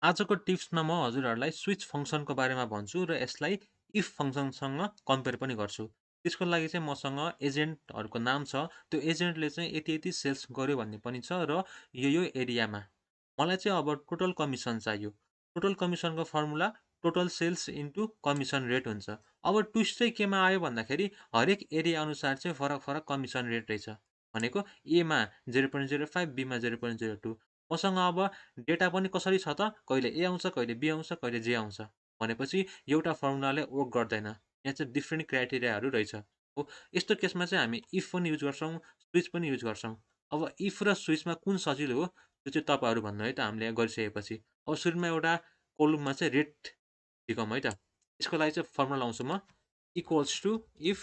आजको टिप्समा म हजुरहरूलाई स्विच फङ्सनको बारेमा भन्छु र यसलाई इफ फङ्सनसँग कम्पेयर पनि गर्छु। त्यसको लागि चाहिँ मसँग एजेन्टहरूको नाम छ। त्यो एजेन्टले चाहिँ यति सेल्स गर्यो भन्ने पनि छ र यो एरियामा। मलाई चाहिँ अब टोटल कमिसन चाहियो। टोटल कमिसनको formula total sales into commission rate हुन्छ। अब ट्विस्ट चाहिँ केमा आयो भन्दाखेरि हरेक एरिया अनुसार चाहिँ फरक कमिसन रेट रहेछ। भनेको एमा 0.05, बीमा 0.02। मसँग अब डेटा पनि कसरी छ त? कहिले ए आउँछ, कहिले बी आउँछ, कहिले जे आउँछ। भनेपछि एउटा फर्मुलाले वर्क गर्दैन। यहाँ चाहिँ डिफ्रेन्ट क्राइटेरियाहरू रहेछ। हो, यस्तो केसमा चाहिँ हामी इफ पनि युज गर्छौँ, स्विच पनि युज गर्छौँ। अब इफ र स्विचमा कुन सजिलो हो, त्यो चाहिँ तपाईँहरू भन्नु है त हामीले यहाँ गरिसकेपछि। अब सुरुमा एउटा कोलममा चाहिँ रेट लेखौँ है त। यसको लागि चाहिँ फर्मुला लाउँछु म, इक्वल्स टु इफ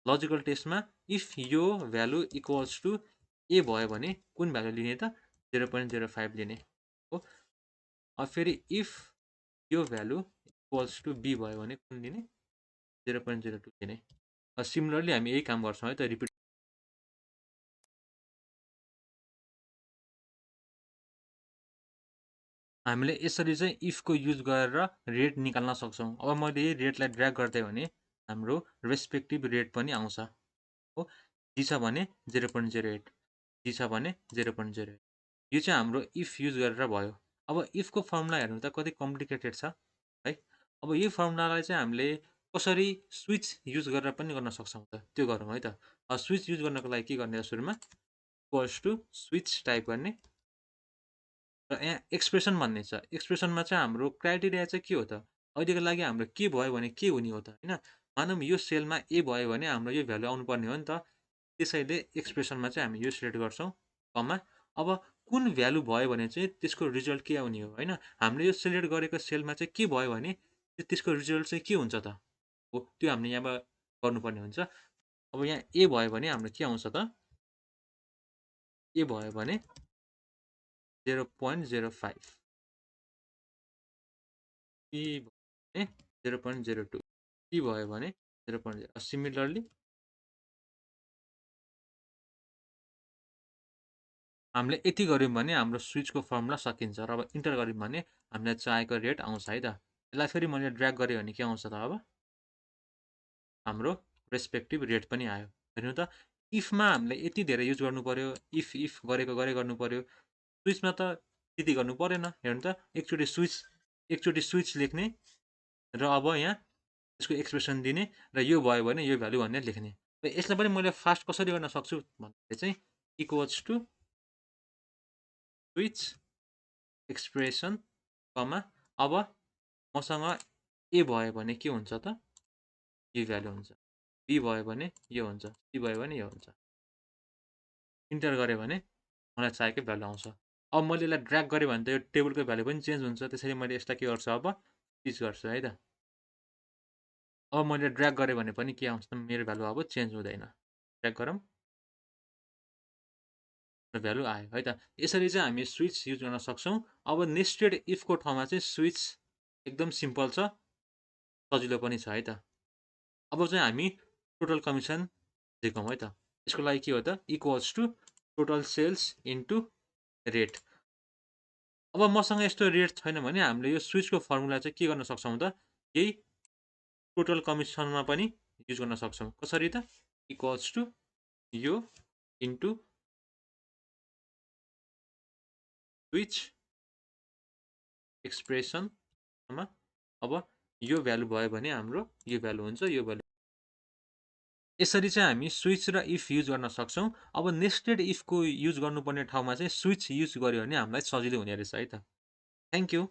लजिकल टेस्टमा इफ यो भ्यालु इक्वल्स टु ए भयो भने कुन भ्यालु लिने त? 0.05 लिने हो। अब फेरि इफ यो भ्यालु इक्वल्स टु बी भयो भने कुन लिने? 0.02 लिने। सिमिलरली हामी यही काम गर्छौँ है त, रिपिट। हामीले यसरी चाहिँ इफको युज गरेर रेट निकाल्न सक्छौँ। अब मैले यही रेटलाई ड्र्याग गर्दै भने हाम्रो रेस्पेक्टिभ रेट पनि आउँछ हो। जी छ भने 0.08, जी छ भने 0.08। यो चाहिँ हाम्रो इफ युज गरेर भयो। अब इफको फर्मुला हेर्नु त कति कम्प्लिकेटेड छ है। अब यही फर्मुलालाई चाहिँ हामीले कसरी स्विच युज गरेर पनि गर्न सक्छौँ त, त्यो गरौँ है त। स्विच युज गर्नको लागि के गर्ने त, सुरुमा इक्वल्स टु स्विच टाइप गर्ने र यहाँ एक्सप्रेसन भन्ने छ। एक्सप्रेसनमा चाहिँ हाम्रो क्राइटेरिया चाहिँ के हो त? अहिलेको लागि हाम्रो के भयो भने के हुने हो त, होइन? मानौँ यो सेलमा ए भयो भने हाम्रो यो भ्यालु आउनुपर्ने हो नि त। त्यसैले एक्सप्रेसनमा चाहिँ हामी यो सिलेक्ट गर्छौँ, कमा। अब कुन भ्यालु भयो भने चाहिँ त्यसको रिजल्ट के आउने हो, होइन? हामीले यो सिलेक्ट गरेको सेलमा चाहिँ के भयो भने त्यसको रिजल्ट चाहिँ के हुन्छ त? हो, त्यो हामीले यहाँबाट गर्नुपर्ने हुन्छ। अब यहाँ ए भयो भने हाम्रो के आउँछ त? ए भयो भने 0.05, बी भयो भने 0.02, सी भयो भने 0.0। सिमिलरली हामीले यति गऱ्यौँ भने हाम्रो स्विचको फर्मुला सकिन्छ र अब इन्टर गऱ्यौँ भने हामीलाई चाहेको रेट आउँछ है त। यसलाई फेरि मैले ड्र्याग गरेँ भने के आउँछ त? अब हाम्रो रेस्पेक्टिभ रेट पनि आयो। हेर्नु त, इफमा हामीले यति धेरै युज गर्नु पऱ्यो, इफ गरेको गर्नु पऱ्यो। स्विचमा त त्यति गर्नु परेन। हेर्नु त, एकचोटि स्विच लेख्ने र अब यहाँ यसको एक्सप्रेसन दिने र यो भयो भने यो भ्यालु भनेर लेख्ने। र यसलाई पनि मैले फास्ट कसरी गर्न सक्छु भन्दाखेरि चाहिँ इक्वल्स टु स्विच एक्सप्रेसन, कमा। अब मसँग ए भयो भने के हुन्छ त? यो भ्यालु हुन्छ। बी भयो भने यो हुन्छ, सी भयो भने यो हुन्छ। इन्टर गरेँ भने मलाई चाहेको भ्यालु आउँछ। अब मैले यसलाई ड्र्याग गरेँ भने त यो टेबलको भ्यालु पनि चेन्ज हुन्छ। त्यसैले मैले यसलाई के गर्छु, अब स्विच गर्छु है त। अब मैले ड्र्याग गरेँ भने पनि के आउँछ त? मेरो भ्यालु अब चेन्ज हुँदैन। ड्र्याग गरौँ र भ्यालु आयो है त। यसरी चाहिँ हामी स्विच युज गर्न सक्छौँ। अब नेस्टेड इफको ठाउँमा चाहिँ स्विच एकदम सिम्पल छ, सजिलो पनि छ है त। अब चाहिँ हामी टोटल कमिसन लेखौँ है त। यसको लागि के हो त? Equals to total sales into rate. अब मसँग यस्तो रेट छैन भने हामीले यो स्विचको फर्मुला चाहिँ के गर्न सक्छौँ त? यही टोटल कमिसनमा पनि युज गर्न सक्छौँ। कसरी त? इक्वल्स टु यो इन्टु स्विच एक्सप्रेसनमा। अब यो भ्यालु भयो भने हाम्रो यो भ्यालु हुन्छ, यो भ्यालु। यसरी चाहिँ हामी स्विच र इफ युज गर्न सक्छौँ। अब नेस्टेड इफको युज गर्नुपर्ने ठाउँमा चाहिँ स्विच युज गर्यो भने हामीलाई सजिलो हुने रहेछ है त। Thank you.